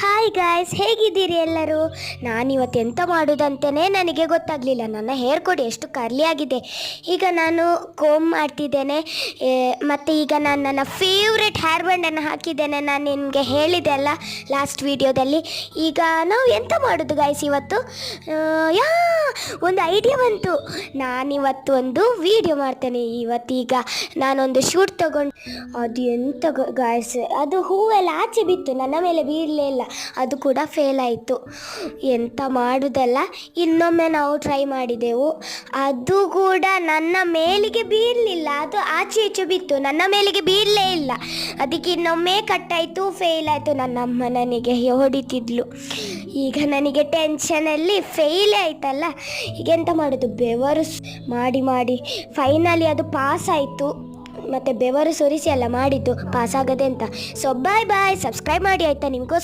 Hi guys, ಹೇಗಿದ್ದೀರಿ ಎಲ್ಲರೂ? ನಾನಿವತ್ತು ಎಂತ ಮಾಡೋದಂತಲೇ ನನಗೆ ಗೊತ್ತಾಗಲಿಲ್ಲ. ನನ್ನ ಹೇರ್ ಕೊಡಿ ಎಷ್ಟು ಕರ್ಲಿ ಆಗಿದೆ. ಈಗ ನಾನು ಕೋಮ್ ಮಾಡ್ತಿದ್ದೇನೆ, ಮತ್ತು ಈಗ ನಾನು ನನ್ನ ಫೇವ್ರೆಟ್ ಹೇರ್ ಬ್ಯಾಂಡನ್ನು ಹಾಕಿದ್ದೇನೆ. ನಾನು ನಿಮಗೆ ಹೇಳಿದೆ ಅಲ್ಲ ಲಾಸ್ಟ್ ವಿಡಿಯೋದಲ್ಲಿ. ಈಗ ನಾವು ಎಂತ ಮಾಡೋದು ಗಾಯ್ಸ್ ಇವತ್ತು? ಒಂದು ಐಡಿಯಾ ಬಂತು. ನಾನಿವತ್ತು ಒಂದು ವಿಡಿಯೋ ಮಾಡ್ತೇನೆ. ಇವತ್ತೀಗ ನಾನೊಂದು ಶೂಟ್ ತಗೊಂಡು, ಅದು ಎಂತ ಗಾಯ್ಸ್, ಅದು ಹೂವೆಲ್ಲ ಆಚೆ ಬಿತ್ತು, ನನ್ನ ಮೇಲೆ ಬೀಳಲೇ ಇಲ್ಲ. ಅದು ಕೂಡ ಫೇಲ್ ಆಯಿತು. ಎಂತ ಮಾಡೋದಲ್ಲ, ಇನ್ನೊಮ್ಮೆ ನಾವು ಟ್ರೈ ಮಾಡಿದೆವು. ಅದು ಕೂಡ ನನ್ನ ಮೇಲಿಗೆ ಬೀಳಲಿಲ್ಲ, ಅದು ಆಚೆ ಈಚೆ ಬಿತ್ತು, ನನ್ನ ಮೇಲಿಗೆ ಬೀಳಲೇ ಇಲ್ಲ. ಅದಕ್ಕೆ ಇನ್ನೊಮ್ಮೆ ಕಟ್ಟಾಯಿತು, ಫೇಲ್ ಆಯಿತು. ನನ್ನ ಅಮ್ಮ ನನಗೆ ಹೊಡಿತಿದ್ಲು. ಈಗ ನನಗೆ ಟೆನ್ಷನಲ್ಲಿ ಫೇಲೇ ಆಯ್ತಲ್ಲ. ಈಗ ಎಂತ ಮಾಡೋದು? ಬೆವರು ಮಾಡಿ ಮಾಡಿ ಫೈನಲಿ ಅದು ಪಾಸ್ ಆಯಿತು. ಮತ್ತು ಬೆವರು ಸುರಿಸಿ ಎಲ್ಲ ಮಾಡಿದ್ದು ಪಾಸ್ ಆಗದೆ ಅಂತ. ಸೊ ಬಾಯ್ ಬಾಯ್, ಸಬ್ಸ್ಕ್ರೈಬ್ ಮಾಡಿ ಆಯಿತಾ ನಿಮಗೋಸ್ಕರ.